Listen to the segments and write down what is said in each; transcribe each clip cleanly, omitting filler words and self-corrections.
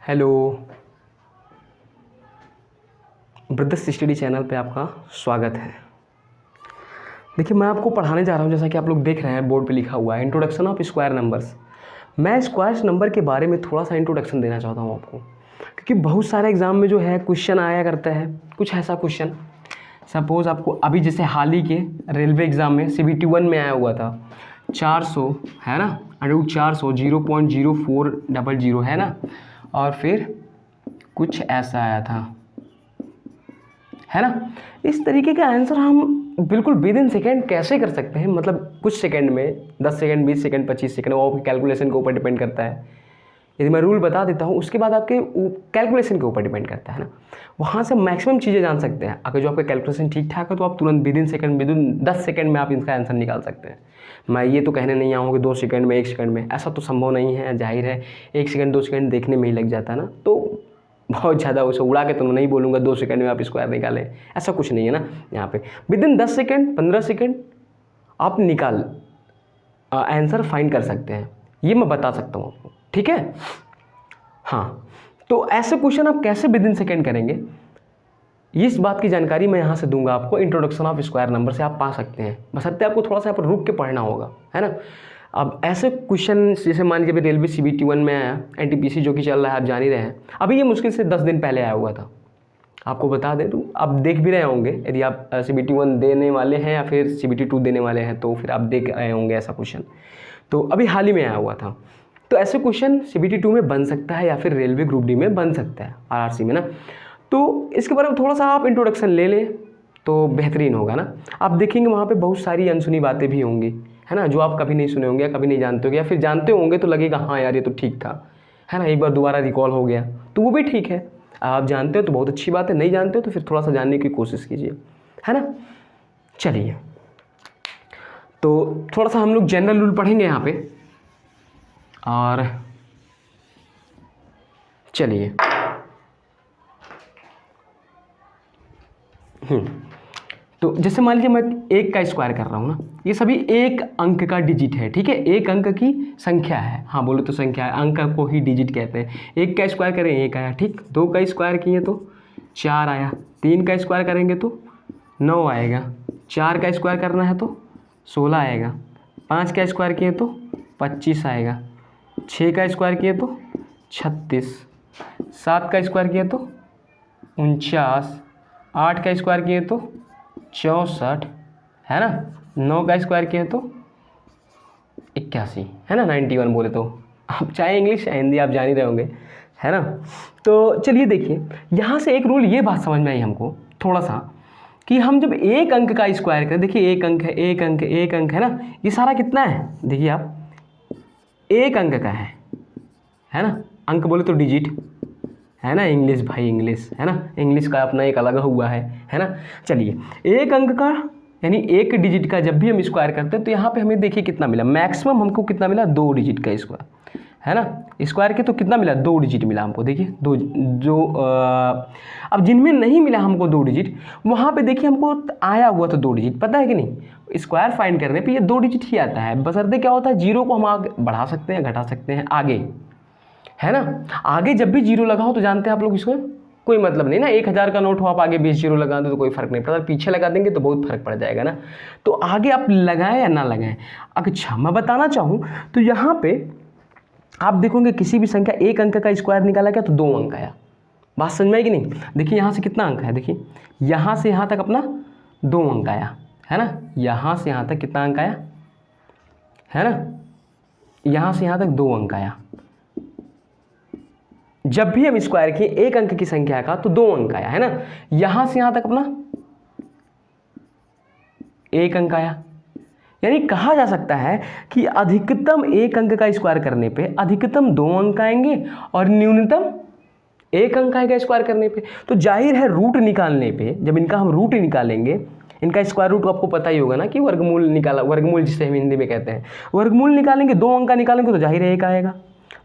Hello, brothers study channel पे आपका स्वागत है। देखिए, मैं आपको पढ़ाने जा रहा हूँ, जैसा कि आप लोग देख रहे हैं बोर्ड पे लिखा हुआ है इंट्रोडक्शन ऑफ स्क्वायर नंबर्स। मैं स्क्वायर नंबर के बारे में थोड़ा सा इंट्रोडक्शन देना चाहता हूँ आपको, क्योंकि बहुत सारे एग्जाम में जो है क्वेश्चन आया करता है। कुछ ऐसा क्वेश्चन सपोज़ आपको अभी जैसे हाल ही के रेलवे एग्ज़ाम में CBT 1 में आया हुआ था 400, है ना, √400 0.0400 है ना, और फिर कुछ ऐसा आया था, है ना। इस तरीके का आंसर हम बिल्कुल विद इन सेकेंड कैसे कर सकते हैं, मतलब कुछ सेकंड में, 10 सेकंड, 20 सेकंड, 25 सेकंड, वो आपकी कैलकुलेशन के ऊपर डिपेंड करता है। यदि मैं रूल बता देता हूँ, उसके बाद आपके कैलकुलेशन के ऊपर डिपेंड करता है ना। वहाँ से मैक्सिमम चीज़ें जान सकते हैं। अगर जो आपका कैलकुलेशन ठीक ठाक है तो आप तुरंत with in second, with in 10 second में आप इसका आंसर निकाल सकते हैं। मैं ये तो कहने नहीं आऊँगा कि 2 सेकंड में, 1 सेकंड में, ऐसा तो संभव नहीं है। जाहिर है 1 सेकंड 2 सेकंड देखने में ही लग जाता है ना, तो बहुत ज़्यादा उसे उड़ा के तो मैं नहीं बोलूँगा 2 सेकंड में आप स्क्वायर निकालें, ऐसा कुछ नहीं है ना। यहाँ पे विद इन 10 सेकंड 15 सेकंड आप निकाल आंसर फाइंड कर सकते हैं, ये मैं बता सकता हूँ आपको, ठीक है। हाँ, तो ऐसे क्वेश्चन आप कैसे विद इन सेकंड करेंगे, इस बात की जानकारी मैं यहाँ से दूंगा आपको। इंट्रोडक्शन ऑफ स्क्वायर नंबर से आप पा सकते हैं, बशर्ते आपको थोड़ा सा यहाँ पर रुक के पढ़ना होगा, है ना। अब ऐसे क्वेश्चन जैसे मान लीजिए रेलवे CBT 1 में आया, NTPC जो कि चल रहा है, आप जान ही रहे हैं। अभी ये मुश्किल से 10 दिन पहले आया हुआ था, आपको बता दें। तो आप देख भी रहे होंगे, यदि आप CBT 1 देने वाले हैं या फिर CBT 2 देने वाले हैं, तो फिर आप देख रहे होंगे ऐसा क्वेश्चन। तो अभी हाल ही में आया हुआ था। तो ऐसे क्वेश्चन CBT 2 में बन सकता है या फिर रेलवे ग्रुप डी में बन सकता है, RRC में ना। तो इसके बारे में थोड़ा सा आप इंट्रोडक्शन ले लें तो बेहतरीन होगा ना। आप देखेंगे वहाँ पे बहुत सारी अनसुनी बातें भी होंगी, है ना, जो आप कभी नहीं सुने होंगे या कभी नहीं जानते होंगे, या फिर जानते होंगे तो लगेगा हाँ यार ये तो ठीक था, है ना, एक बार दोबारा रिकॉल हो गया, तो वो भी ठीक है। आप जानते हो तो बहुत अच्छी बात है, नहीं जानते हो तो फिर थोड़ा सा जानने की कोशिश कीजिए, है ना। चलिए, तो थोड़ा सा हम लोग जनरल रूल पढ़ेंगे यहाँ पे, और चलिए तो जैसे मान लीजिए मैं 1 का स्क्वायर कर रहा हूँ ना, ये सभी 1 अंक का डिजिट है, ठीक है, 1 अंक की संख्या है। हाँ, बोलो तो संख्या है, अंक को ही डिजिट कहते हैं। 1 का स्क्वायर करें 1 आया, ठीक। 2 का स्क्वायर किए तो 4 आया। 3 का स्क्वायर करेंगे तो 9 आएगा। 4 का स्क्वायर करना है तो 16 आएगा। 5 का स्क्वायर किए तो 25 आएगा। 6 का स्क्वायर किए तो 36। 7 का स्क्वायर किए तो 49। 8 का स्क्वायर किए तो 64, है ना। 9 का स्क्वायर किए तो 81, है ना, 91 बोले तो। आप चाहे इंग्लिश या हिंदी आप जान ही रहे होंगे, है ना। तो चलिए देखिए, यहाँ से एक रूल ये बात समझ में आई हमको थोड़ा सा, कि हम जब 1 अंक का स्क्वायर करें, देखिए 1 अंक है, 1 अंक, 1 अंक, है ना, ये सारा कितना है, देखिए आप 1 अंक का है ना। अंक बोले तो डिजिट, है ना, इंग्लिश भाई इंग्लिश, है ना, इंग्लिश का अपना एक अलग हुआ है ना। चलिए, 1 अंक का यानी 1 डिजिट का जब भी हम स्क्वायर करते हैं तो यहाँ पे हमें देखिए कितना मिला, मैक्सिमम हमको कितना मिला, 2 डिजिट का स्क्वायर, है ना, स्क्वायर के तो कितना मिला, 2 डिजिट मिला हमको। देखिए अब जिनमें नहीं मिला हमको 2 डिजिट, वहाँ पे देखिए हमको आया हुआ तो 2 डिजिट, पता है कि नहीं। स्क्वायर फाइंड करने पे ये 2 डिजिट ही आता है, बशर्ते क्या होता है, जीरो को हम आगे बढ़ा सकते हैं, घटा सकते हैं आगे, है ना। आगे जब भी जीरो लगाओ तो जानते हैं आप लोग, इसको कोई मतलब नहीं ना। 1000 का नोट हो, आप आगे 20 जीरो लगा दो तो कोई फर्क नहीं पड़ता, पीछे लगा देंगे तो बहुत फर्क पड़ जाएगा ना। तो आगे आप लगाएं या ना लगाएं। अच्छा, मैं बताना चाहूँ तो यहाँ पे आप देखोगे किसी भी संख्या 1 अंक का स्क्वायर निकाला गया तो 2 अंक आया। बात समझ में आई कि नहीं। देखिए यहाँ से कितना अंक है, देखिए यहाँ से यहाँ तक अपना 2 अंक आया, है ना। यहाँ से यहाँ तक कितना अंक आया, है ना, यहाँ से यहाँ तक 2 अंक आया। जब भी हम स्क्वायर किए 1 अंक की संख्या का तो 2 अंक आया, है ना। यहां से यहां तक अपना 1 अंक आया। यानी कहा जा सकता है कि अधिकतम 1 अंक का स्क्वायर करने पे अधिकतम 2 अंक आएंगे और न्यूनतम 1 अंक आएगा स्क्वायर करने पे। तो जाहिर है रूट निकालने पे, जब इनका हम रूट निकालेंगे, इनका स्क्वायर रूट आपको पता ही होगा ना कि वर्गमूल निकाला, वर्गमूल जिसे हम हिंदी में कहते हैं, वर्गमूल निकालेंगे, 2 अंक का निकालेंगे तो जाहिर है 1 आएगा।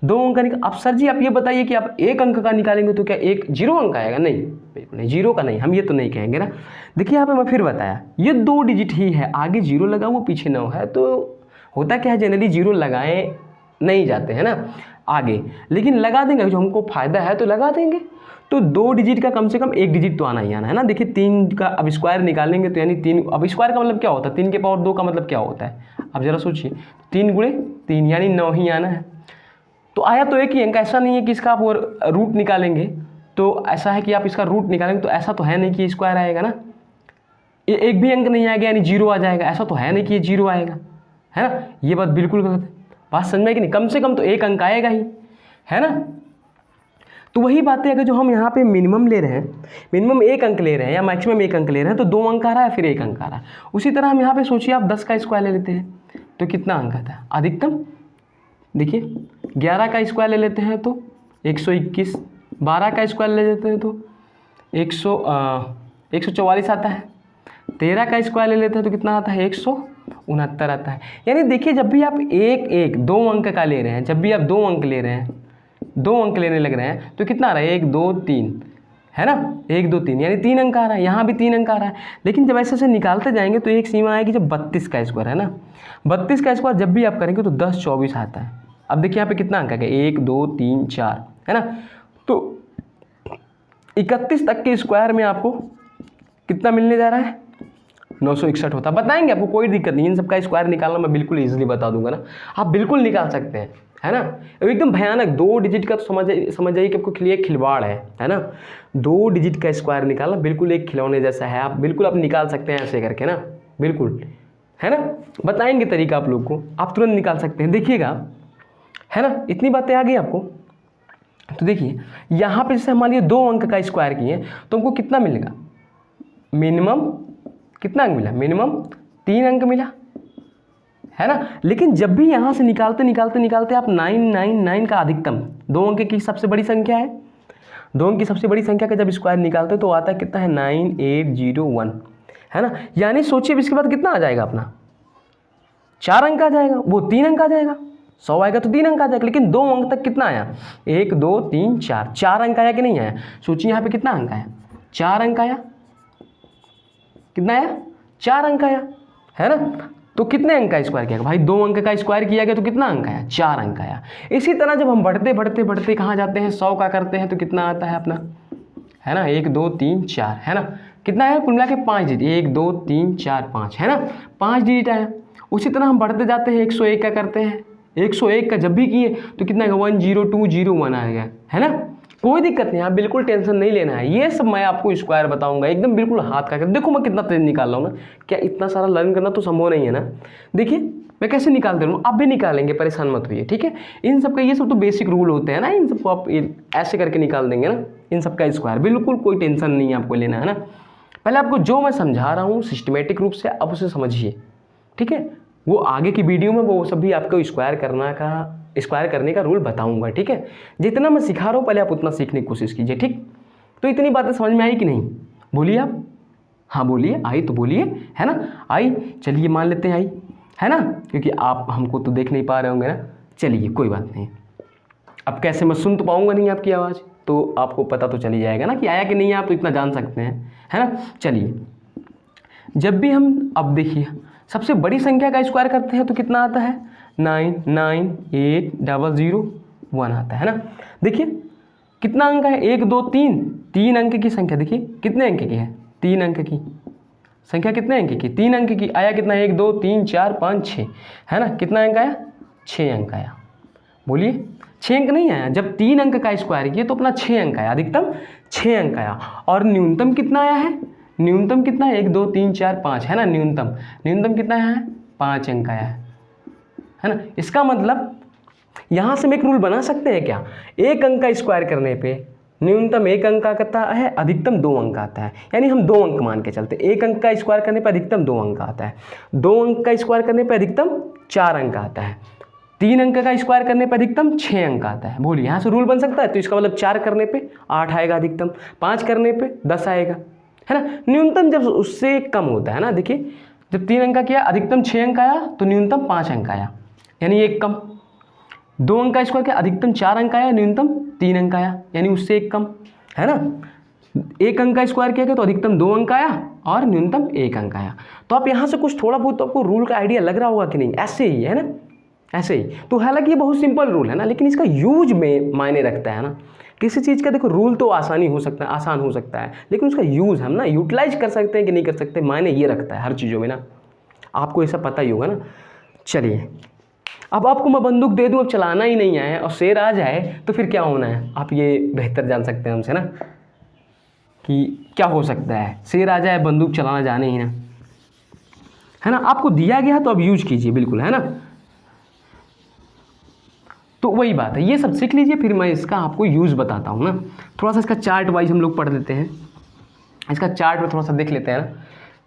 2 अंक का अब सर जी आप ये बताइए कि आप 1 अंक का निकालेंगे तो क्या 1 जीरो अंक आएगा, नहीं, बिल्कुल नहीं, जीरो का नहीं, हम ये तो नहीं कहेंगे ना। देखिए यहाँ पे मैं फिर बताया, ये 2 डिजिट ही है, आगे जीरो लगा हुआ पीछे 9 है, तो होता क्या है, जनरली जीरो लगाए नहीं जाते, है ना। आगे, लेकिन लगा देंगे, जो हमको फ़ायदा है तो लगा देंगे। तो 2 डिजिट का कम से कम 1 डिजिट तो आना ही आना है ना। देखिए 3 का अब स्क्वायर निकालेंगे तो यानी 3, अब स्क्वायर का मतलब क्या होता है, 3 के पावर 2 का मतलब क्या होता है, अब ज़रा सोचिए, 3 गुणे 3 यानी 9 ही आना है। तो आया तो एक ही अंक, ऐसा नहीं है कि इसका आप रूट निकालेंगे तो ऐसा है कि आप इसका रूट निकालेंगे तो ऐसा तो है नहीं कि स्क्वायर आएगा ना, ये एक भी अंक नहीं आएगा यानी 0 आ जाएगा, ऐसा तो है नहीं कि ये 0 आएगा, है ना। ये बात बिल्कुल गलत है, बात समझ में आई कि नहीं, कम से कम तो एक अंक आएगा ही, है ना। तो वही बातें अगर जो हम यहाँ पे मिनिमम ले रहे हैं, मिनिमम 1 अंक ले रहे हैं या मैक्सिमम 1 अंक ले रहे हैं तो 2 अंक आ रहा है, फिर 1 अंक आ रहा है। उसी तरह हम यहाँ पे सोचिए आप 10 का स्क्वायर ले लेते हैं तो कितना अंक आता है अधिकतम, देखिए 11 का स्क्वायर ले लेते हैं तो 121, 12 का स्क्वायर ले लेते हैं तो 144 आता है, 13 का स्क्वायर ले लेते हैं तो कितना आता है 169 आता है। यानी देखिए जब भी आप 2 अंक का ले रहे हैं, जब भी आप 2 अंक ले रहे हैं, 2 अंक लेने लग रहे हैं तो कितना आ रहा है 1 2 3, है ना, 1 2 3 यानी 3 अंक आ रहा है, यहाँ भी 3 अंक आ रहा है। लेकिन जब ऐसे निकालते जाएंगे तो एक सीमा आएगी जब 32 का स्क्वायर, है ना, 32 का स्क्वायर जब भी आप करेंगे तो 10 24 आता है। अब देखिए यहाँ पे कितना अंक है 1 2 3 4, है ना। तो 31 तक के स्क्वायर में आपको कितना मिलने जा रहा है 961 होता है। बताएंगे आपको, कोई दिक्कत नहीं, इन सबका स्क्वायर निकालना मैं बिल्कुल ईजिली बता दूंगा ना, आप बिल्कुल निकाल सकते हैं, है ना। एकदम भयानक 2 डिजिट का तो समझ जाइए कि आपको लिए खिलवाड़ है ना। 2 डिजिट का स्क्वायर निकालना बिल्कुल एक खिलौने जैसा है, आप बिल्कुल आप निकाल सकते हैं ऐसे करके ना, बिल्कुल, है ना। बताएंगे तरीका आप लोग को, आप तुरंत निकाल सकते हैं, देखिएगा, है ना। इतनी बातें आ गई आपको। तो देखिए यहाँ पे जैसे मान लीजिए 2 अंक का स्क्वायर किए तो हमको कितना मिलेगा, मिनिमम कितना अंक मिला, मिनिमम 3 अंक मिला, है ना। लेकिन जब भी यहाँ से निकालते आप 999 का अधिकतम 2 अंक की सबसे बड़ी संख्या है, 2 अंक की सबसे बड़ी संख्या का जब स्क्वायर निकालते तो आता है कितना है 9801, है ना। यानी सोचिए इसके बाद कितना आ जाएगा अपना 4 अंक आ जाएगा, वो 3 अंक आ जाएगा, 100 आएगा तो 3 अंक आ जाएगा। लेकिन 2 अंक तक कितना आया 1 2 3 4, 4 अंक आया कि नहीं आया, सोचिए यहाँ पे कितना अंक आया 4 अंक आया, कितना आया 4 अंक आया, है ना। तो कितने अंक का स्क्वायर किया भाई, 2 अंक का स्क्वायर किया गया तो कितना अंक आया 4 अंक आया। इसी तरह जब हम बढ़ते कहाँ जाते हैं 100 का करते हैं तो कितना आता है अपना, है ना 1 2 3 4, है ना। कितना है कुल मिला के 5 डिजिट, 1 2 3 4 5, है ना, 5 डिजिट आया। उसी तरह हम बढ़ते जाते हैं 101 का करते हैं, 101 का जब भी किए तो कितना 10201 आ गया, है ना। कोई दिक्कत नहीं, आप बिल्कुल टेंशन नहीं लेना है, ये सब मैं आपको स्क्वायर बताऊंगा एकदम बिल्कुल हाथ का। देखो मैं कितना तेज निकाल रहा हूँ ना, क्या इतना सारा लर्न करना तो संभव नहीं है ना। देखिए मैं कैसे निकाल दे रहा हूँ, आप भी निकालेंगे, परेशान मत होइए, ठीक है। इन सब का ये सब तो बेसिक रूल होते हैं ना, इन सबको आप ऐसे करके निकाल देंगे ना, इन सब का स्क्वायर, बिल्कुल कोई टेंशन नहीं है आपको लेना, है ना। पहले आपको जो मैं समझा रहा हूँ सिस्टमेटिक रूप से आप उसे समझिए, ठीक है। वो आगे की वीडियो में वो सब भी आपको स्क्वायर करने का रूल बताऊंगा, ठीक है। जितना मैं सिखा रहा हूँ पहले आप उतना सीखने की कोशिश कीजिए, ठीक। तो इतनी बातें समझ में आई कि नहीं, बोलिए आप, हाँ बोलिए, आई तो बोलिए, है ना, आई, चलिए मान लेते हैं आई, है ना, क्योंकि आप हमको तो देख नहीं पा रहे होंगे ना। चलिए कोई बात नहीं, अब कैसे मैं सुन तो पाऊंगा नहीं आपकी आवाज़, तो आपको पता तो चली जाएगा ना कि आया कि नहीं, आप तो इतना जान सकते हैं, है ना। चलिए जब भी हम, अब देखिए सबसे बड़ी संख्या का स्क्वायर करते हैं तो कितना आता है 998001 आता है ना। देखिए कितना अंक है 1 2 3, 3 अंक की संख्या, देखिए कितने अंक की है 3 अंक की संख्या, कितने अंक की 3 अंक की, आया कितना 1 2 3 4 5 6, है ना। कितना अंक आया 6 अंक आया, बोलिए 6 अंक नहीं आया, जब 3 अंक का स्क्वायर किया तो अपना 6 अंक आया, अधिकतम 6 अंक आया। और न्यूनतम कितना आया है, न्यूनतम कितना है 1 2 3 4 5, है ना। न्यूनतम कितना आया है 5 अंक आया है ना। इसका मतलब यहाँ से हम एक रूल बना सकते हैं क्या, 1 अंक का स्क्वायर करने पे न्यूनतम 1 अंक आता है, अधिकतम 2 अंक आता है। यानी हम 2 अंक मान के चलते, 1 अंक का स्क्वायर करने पे अधिकतम 2 अंक आता है, 2 अंक का स्क्वायर करने पे अधिकतम 4 अंक आता है, 3 अंक का स्क्वायर करने पे अधिकतम 6 अंक आता है। बोलिए यहाँ से रूल बन सकता है। तो इसका मतलब 4 करने पे 8 आएगा अधिकतम, 5 करने पे 10 आएगा, है ना। न्यूनतम जब उससे कम होता है ना, देखिए जब 3 अंक का किया अधिकतम 6 अंक आया तो न्यूनतम 5 अंक आया, यानी एक कम। 2 अंक का स्क्वायर किया अधिकतम 4 अंक आया, न्यूनतम 3 अंक आया, यानी उससे एक कम, है ना। 1 अंक का स्क्वायर किया गया तो अधिकतम 2 अंक आया और न्यूनतम 1 अंक आया। तो आप यहाँ से कुछ थोड़ा बहुत तो आपको रूल का आइडिया लग रहा होगा कि नहीं, ऐसे ही है ना, ऐसे ही। तो हालांकि ये बहुत सिंपल रूल है ना, लेकिन इसका यूज में मायने रखता है ना। किसी चीज़ का देखो रूल तो आसानी हो सकता है, आसान हो सकता है, लेकिन उसका यूज़ हम ना यूटिलाइज कर सकते हैं कि नहीं कर सकते, मायने ये रखता है हर चीज़ों में ना। आपको ऐसा पता ही होगा ना। चलिए, अब आपको मैं बंदूक दे दूं, अब चलाना ही नहीं आए और शेर आ जाए तो फिर क्या होना है, आप ये बेहतर जान सकते हैं हमसे ना कि क्या हो सकता है। शेर आ जाए, बंदूक चलाना जाने ही ना, है ना। आपको दिया गया तो अब यूज कीजिए, बिल्कुल, है ना। तो वही बात है, ये सब सीख लीजिए, फिर मैं इसका आपको यूज़ बताता हूँ ना। थोड़ा सा इसका चार्ट वाइज हम लोग पढ़ लेते हैं, इसका चार्ट में थोड़ा सा देख लेते हैं ना।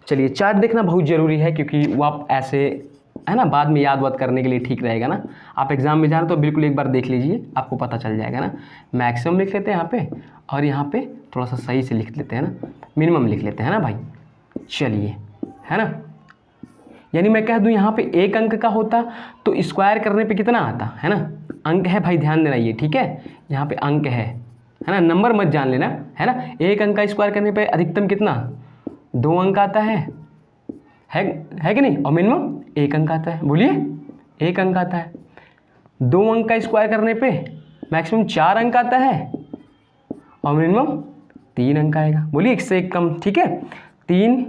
चलिए, चार्ट देखना बहुत ज़रूरी है, क्योंकि वो आप ऐसे, है ना, बाद में याद वाद करने के लिए ठीक रहेगा ना। आप एग्जाम में जा रहे हो तो बिल्कुल एक बार देख लीजिए, आपको पता चल जाएगा ना। मैक्सिमम लिख लेते हैं यहाँ पे, और यहाँ पे थोड़ा सा सही से लिख लेते हैं ना, मिनिमम लिख लेते हैं ना भाई। चलिए, है ना, यानी मैं कह दूँ यहाँ पे 1 अंक का होता तो स्क्वायर करने पे कितना आता, है ना। अंक है भाई, ध्यान देना ये, ठीक है, यहाँ पे अंक है ना, नंबर मत जान लेना, है ना। 1 अंक का स्क्वायर करने पे अधिकतम कितना, 2 अंक आता है कि नहीं, और मिनिमम 1 अंक आता है, बोलिए 1 अंक आता है। 2 अंक का स्क्वायर करने पे मैक्सिमम 4 अंक आता है, और मिनिमम 3 अंक आएगा, बोलिए 1 से 1 कम, ठीक है। 3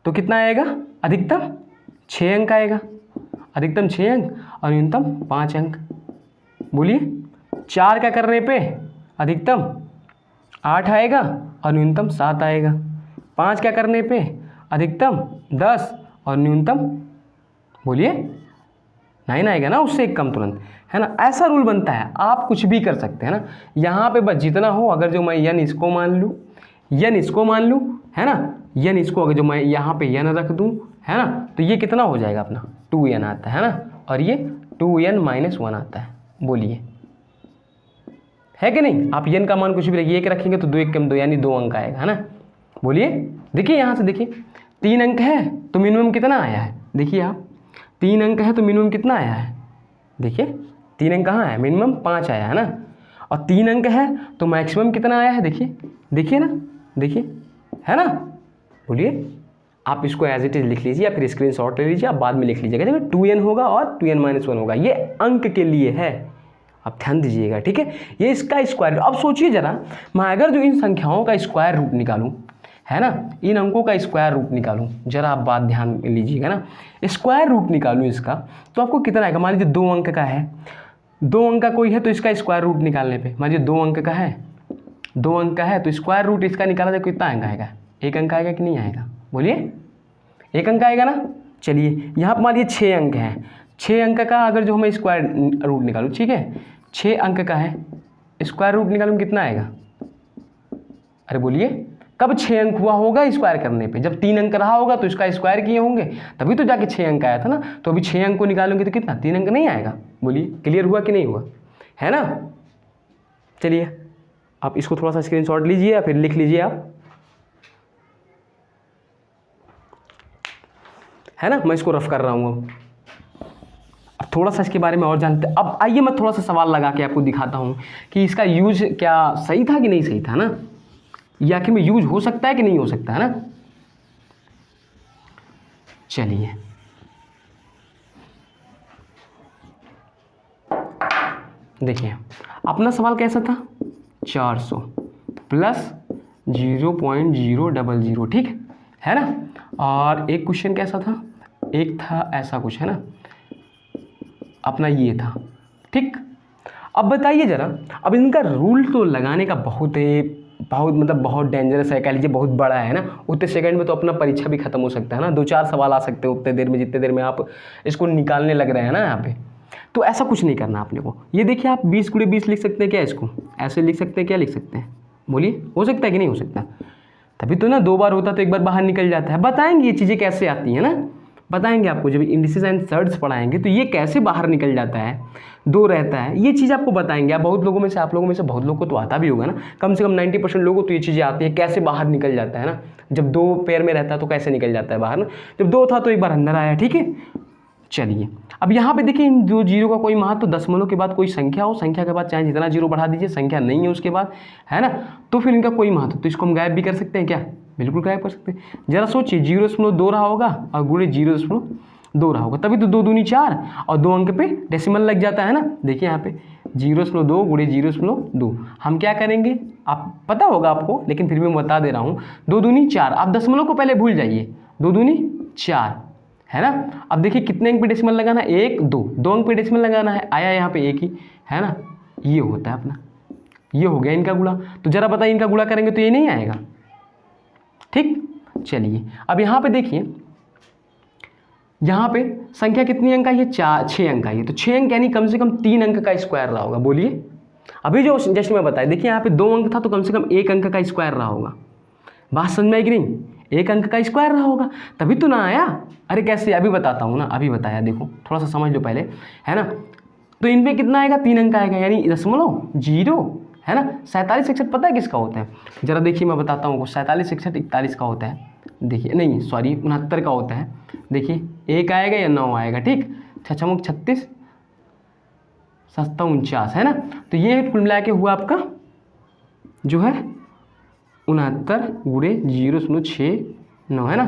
तो कितना आएगा, अधिकतम 6 अंक आएगा, अधिकतम 6 अंक और न्यूनतम 5 अंक, बोलिए। 4 का करने पे अधिकतम 8 आएगा और न्यूनतम 7 आएगा। 5 का करने पे अधिकतम 10 और न्यूनतम, बोलिए 9 आएगा ना, उससे 1 कम तुरंत, है ना। ऐसा रूल बनता है, आप कुछ भी कर सकते हैं ना। यहाँ पे बस जितना हो, अगर जो मैं यन इसको मान लूँ, यन इसको मान लूँ, है ना, यन इसको अगर जो मैं यहाँ पे यन रख दूँ, है ना, तो ये कितना हो जाएगा अपना 2n आता है ना, और ये 2n-1 आता है, बोलिए है कि नहीं। आप यन का मान कुछ भी रखिए, 1 रखेंगे तो 2 1 कम 2 यानी 2 अंक आएगा, है ना। बोलिए, देखिए यहाँ से देखिए, 3 अंक है तो मिनिमम कितना आया है, देखिए आप, 3 अंक है तो मिनिमम कितना आया है, देखिए 3 अंक कहाँ है, मिनिमम 5 आया है ना, और 3 अंक है तो मैक्सिमम कितना आया है, देखिए, देखिए ना, देखिए, है ना। बोलिए, आप इसको एज इट इज लिख लीजिए या फिर स्क्रीनशॉट ले लीजिए, आप बाद में लिख लीजिएगा। देखिए 2n होगा और 2n-1 होगा, ये अंक के लिए है, आप ध्यान दीजिएगा, ठीक है। ये इसका स्क्वायर। अब सोचिए जरा, मैं अगर जो इन संख्याओं का स्क्वायर रूट निकालूं, है ना, इन अंकों का स्क्वायर रूट निकालूं, जरा आप बात ध्यान लीजिएगा ना, स्क्वायर रूट निकालूं इसका, तो आपको कितना आएगा। मान लीजिए 2 अंक का है, 2 अंक का कोई है तो इसका स्क्वायर रूट निकालने पे, मान लीजिए 2 अंक का है, 2 अंक का है तो स्क्वायर रूट इसका निकाला जाए, कितना अंक आएगा, 1 अंक आएगा कि नहीं आएगा, बोलिए 1 अंक आएगा ना। चलिए, यहाँ पर मान लीजिए 6 अंक हैं, 6 अंक का अगर जो मैं स्क्वायर रूट निकालूँ, ठीक है, 6 अंक का है, स्क्वायर रूट निकालूँ कितना आएगा, अरे बोलिए, कब 6 अंक हुआ होगा स्क्वायर करने पे, जब 3 अंक रहा होगा तो इसका स्क्वायर किए होंगे, तभी तो जाके 6 अंक आया था ना। तो अभी 6 अंक को निकालूंगे तो कितना, 3 अंक नहीं आएगा, बोलिए क्लियर हुआ कि नहीं हुआ, है ना। चलिए, आप इसको थोड़ा सा स्क्रीनशॉट लीजिए या फिर लिख लीजिए आप, है ना, मैं इसको रफ कर रहा हूँ। अब थोड़ा सा इसके बारे में और जानते हैं। अब आइए मैं थोड़ा सा सवाल लगा के आपको दिखाता हूँ कि इसका यूज क्या सही था कि नहीं सही था ना, या आखिर में यूज हो सकता है कि नहीं हो सकता, है ना। चलिए, देखिए अपना सवाल कैसा था, 400 प्लस 0.000, ठीक है ना। और एक क्वेश्चन कैसा था, एक था ऐसा कुछ, है ना, अपना ये था, ठीक। अब बताइए जरा, अब इनका रूल तो लगाने का बहुत मतलब बहुत डेंजरस है, कह लीजिए बहुत बड़ा है ना। उतने सेकंड में तो अपना परीक्षा भी खत्म हो सकता है ना, 2-4 सवाल आ सकते हैं उतने देर में, जितने देर में आप इसको निकालने लग रहे हैं ना यहाँ पे। तो ऐसा कुछ नहीं करना आपने को। ये देखिए, आप 20x20 लिख सकते हैं क्या, इसको ऐसे लिख सकते हैं क्या, लिख सकते हैं, बोलिए हो सकता है कि नहीं हो सकता। तभी तो ना, 2 बार होता तो 1 बार बाहर निकल जाता है। बताएंगे ये चीज़ें कैसे आती हैं ना, बताएंगे आपको, जब इंडिसेस एंड सर्ट्स पढ़ाएंगे तो ये कैसे बाहर निकल जाता है, 2 रहता है, ये चीज़ आपको बताएंगे। आप बहुत लोगों में से, आप लोगों में से बहुत लोगों को तो आता भी होगा ना, कम से कम 90% लोगों को तो ये चीज़ें आती है, कैसे बाहर निकल जाता है ना। जब 2 पेयर में रहता है तो कैसे निकल जाता है बाहर ना, जब 2 था तो 1 बार अंदर आया, ठीक है। चलिए, अब यहाँ पे देखिए, इन 2 जीरो का कोई महत्व, तो दशमलव के बाद कोई संख्या हो, संख्या के बाद चाहे जितना जीरो बढ़ा दीजिए, संख्या नहीं है उसके बाद, है ना, तो फिर इनका कोई महत्व, तो इसको हम गायब भी कर सकते हैं क्या, बिल्कुल गायब कर सकते हैं। जरा सोचिए, 0.2 रहा होगा और गुणे 2 रहा होगा, तभी तो 2 दूनी 4 और 2 अंक पे डेसिमल लग जाता है ना। देखिए यहाँ पे 0.2 गुणे 0.2 हम क्या करेंगे, आप पता होगा आपको, लेकिन फिर भी मैं बता दे रहा हूँ। 2 दूनी 4, आप दशमलव को पहले भूल जाइए, 2 दूनी 4 है ना। अब देखिए कितने अंक पे डेसिमल लगाना है, 1 2 अंक पे डेसिमल लगाना है, आया यहाँ पे 1 ही है ना। ये होता है अपना, ये हो गया इनका गुणा। तो जरा बताइए इनका गुणा करेंगे तो ये नहीं आएगा, ठीक। चलिए अब यहाँ पे देखिए, यहाँ पे संख्या कितनी अंक आई है, 6 अंक आई है। तो 6 अंक यानी कम से कम 3 अंक का स्क्वायर रहा होगा। बोलिए, अभी जो जस्ट मैं बताया, देखिए यहाँ पे 2 अंक था तो कम से कम 1 अंक का स्क्वायर रहा होगा। बात समझ में आई कि नहीं, 1 अंक का स्क्वायर रहा होगा, तभी तो ना आया। अरे कैसे, अभी बताता हूँ ना, अभी बताया, देखो थोड़ा सा समझ लो पहले, है ना। तो इनमें कितना आएगा, 3 अंक आएगा, यानी 0.0 है ना। 47 61 पता है किसका होता है, जरा देखिए मैं बताता हूँ। 47 61 41 का होता है, देखिए नहीं सॉरी 69 का होता है। देखिए 1 आएगा या 9 आएगा, ठीक। 6 36 7 49 है ना। तो ये कुल मिला के हुआ आपका जो है 69 गुणे 0.69 है ना,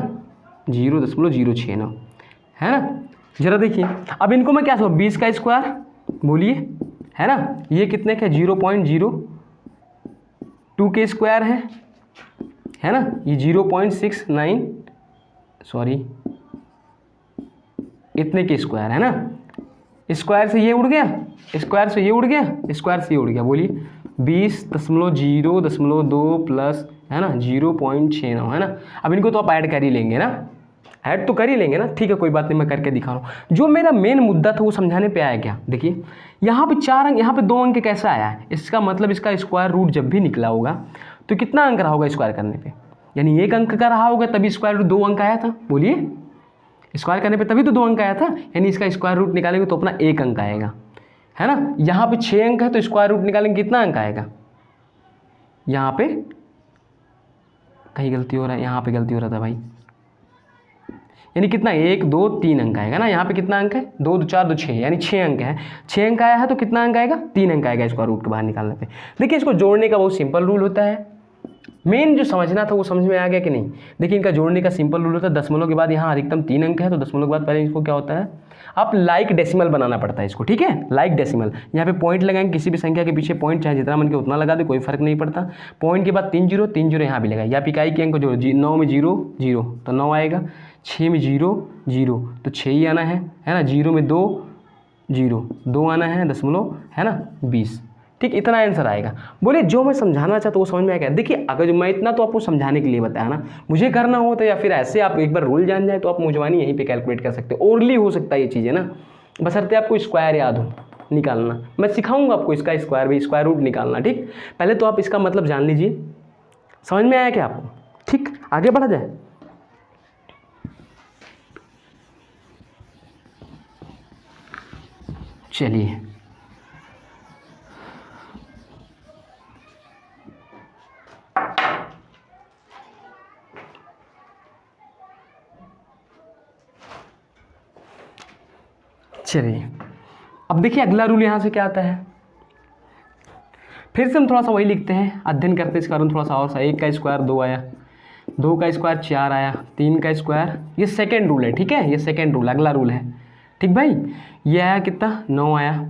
0.069 है ना। जरा देखिए अब इनको मैं क्या समझ, 20 का स्क्वायर बोलिए, है ना। ये कितने का, 0.02 के स्क्वायर है ना। ये 0.69 सॉरी इतने के स्क्वायर है ना। स्क्वायर से ये उड़ गया, स्क्वायर से ये उड़ गया, स्क्वायर से ये उड़ गया। बोलिए 20.0.2 प्लस है ना 0.69 है ना। अब इनको तो आप ऐड कर ही लेंगे ना, ऐड तो कर ही लेंगे ना, ठीक है कोई बात नहीं, मैं करके दिखा रहा हूँ। जो मेरा मेन मुद्दा था वो समझाने पे आया क्या, देखिए यहाँ पे 4 अंक, यहाँ पे 2 अंक कैसा आया है, इसका मतलब इसका स्क्वायर रूट जब भी निकला होगा तो कितना अंक रहा होगा स्क्वायर करने पे, यानी 1 अंक का रहा होगा, तभी स्क्वायर रूट 2 अंक आया था। बोलिए, स्क्वायर करने पे तभी तो 2 अंक आया था, यानी इसका स्क्वायर रूट निकालेंगे तो अपना 1 अंक आएगा, है ना। यहाँ पे 6 अंक है तो स्क्वायर रूट निकालेंगे कितना अंक आएगा, यहाँ पे कहीं गलती हो रहा है, यहाँ पे गलती हो रहा था भाई, यानी कितना 1 2 3 अंक आएगा ना। यहाँ पे कितना अंक है, 2 2 4 2 6, यानी 6 अंक है। 6 अंक आया है तो कितना अंक आएगा, 3 अंक आएगा स्क्वायर रूट के बाहर निकालने पे। देखिए इसको जोड़ने का बहुत सिंपल रूल होता है, मेन जो समझना था वो समझ में आ गया कि नहीं। देखिए इनका जोड़ने का सिंपल रूल होता है, दशमलव के बाद यहाँ अधिकतम 3 अंक है तो दशमलव के बाद पहले इसको क्या होता है, आप लाइक डेसिमल बनाना पड़ता है इसको, ठीक है। लाइक डेसिमल, यहाँ पे पॉइंट लगाएंगे, किसी भी संख्या के पीछे पॉइंट चाहे जितना मन के उतना लगा दे, कोई फर्क नहीं पड़ता। पॉइंट के बाद 3 जीरो, 3 जीरो यहाँ भी लगाए, या इकाई के अंक को जोड़ो, 9 में 0 0 तो 9 आएगा, 6 में 0 0 तो 6 ही आना है ना। 0 में 2 0 2 आना है, दशमलव है ना 20, ठीक, इतना आंसर आएगा। बोले जो मैं समझाना चाहता वो समझ में आएगा। देखिए अगर जो मैं इतना तो आपको समझाने के लिए बताया ना, मुझे करना हो तो या फिर ऐसे आप एक बार रूल जान जाए तो आप मुझवानी यहीं पे कैलकुलेट कर सकते हो, ओरली हो सकता है ये चीज़ें ना, बशर्ते आपको स्क्वायर याद हो निकालना। मैं सिखाऊंगा आपको इसका स्क्वायर भी, स्क्वायर रूट निकालना, ठीक। पहले तो आप इसका मतलब जान लीजिए, समझ में आया क्या आपको, ठीक। आगे बढ़ा जाए, चलिए चलिए अब देखिए अगला रूल यहाँ से क्या आता है, फिर से हम थोड़ा सा वही लिखते हैं, अध्ययन करते हैं इसका रूल थोड़ा सा और सा। 1 का स्क्वायर 2 आया, 2 का स्क्वायर 4 आया, 3 का स्क्वायर, ये सेकेंड रूल है, ठीक है, ये सेकेंड रूल, अगला रूल है, ठीक भाई। ये आया कितना 9 आया,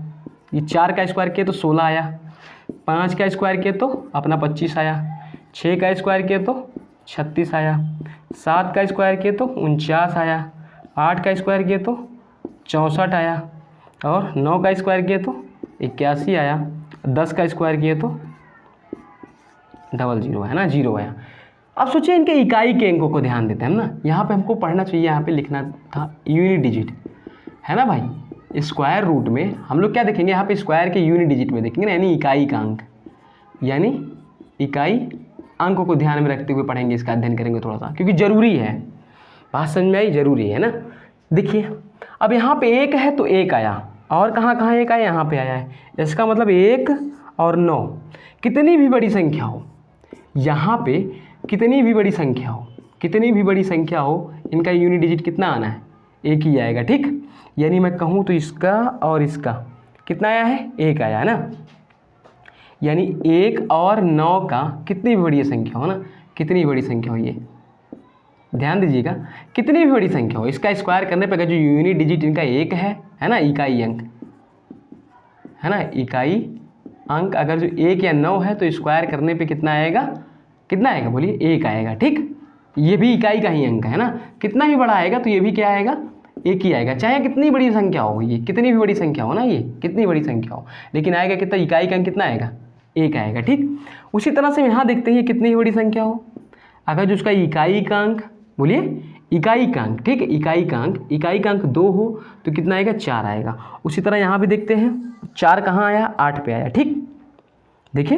ये 4 का स्क्वायर किया तो 16 आया, 5 का स्क्वायर किया तो अपना 25 आया, 6 का स्क्वायर किया तो 36 आया, 7 का स्क्वायर किया तो 49 आया, 8 का स्क्वायर किया तो 64 आया, और 9 का स्क्वायर किया तो 81 आया, 10 का स्क्वायर किया तो 00 है ना, 0 आया। अब सोचिए इनके इकाई के अंकों को ध्यान देते हैं ना, यहाँ पे हमको पढ़ना चाहिए, यहाँ पे लिखना था यूनिट डिजिट, है ना भाई। स्क्वायर रूट में हम लोग क्या देखेंगे, यहाँ पे स्क्वायर के यूनिट डिजिट में देखेंगे ना, यानी इकाई का अंक, यानी इकाई अंकों को ध्यान में रखते हुए पढ़ेंगे, इसका अध्ययन करेंगे थोड़ा सा, क्योंकि ज़रूरी है, बात समझ में आई, ज़रूरी है ना। देखिए अब यहाँ पे 1 है तो 1 आया, और कहाँ कहाँ 1 आया, यहाँ पे आया है, इसका मतलब 1 और 9, कितनी भी बड़ी संख्या हो, यहाँ पे कितनी भी बड़ी संख्या हो, कितनी भी बड़ी संख्या हो, इनका यूनिट डिजिट कितना आना है, 1 ही आएगा, ठीक। यानी मैं कहूँ तो इसका और इसका कितना आया है, 1 आया है ना। यानी 1 और 9 का कितनी भी बड़ी संख्या हो ना, कितनी बड़ी संख्या हो, ये ध्यान दीजिएगा, कितनी भी बड़ी संख्या हो इसका स्क्वायर करने पर जो यूनिट डिजिट इनका एक है ना, इकाई अंक है ना, इकाई अंक अगर जो 1 या 9 है तो स्क्वायर करने पे कितना आएगा, कितना आएगा बोलिए, 1 आएगा। ठीक, ये भी इकाई का ही अंक है ना, कितना भी बड़ा आएगा तो ये भी क्या आएगा, 1 ही आएगा, चाहे कितनी बड़ी संख्या हो, ये कितनी भी बड़ी संख्या हो ना, ये कितनी बड़ी संख्या हो, लेकिन आएगा कितना, इकाई का अंक कितना आएगा, 1 आएगा। ठीक, उसी तरह से यहाँ देखते हैं कितनी बड़ी संख्या हो, अगर जो उसका इकाई का अंक, बोलिए इकाई का अंक, ठीक है, इकाई का अंक 2 हो तो कितना आएगा, 4 आएगा। उसी तरह यहाँ भी देखते हैं 4 कहाँ आया, 8 पे आया। ठीक, देखिए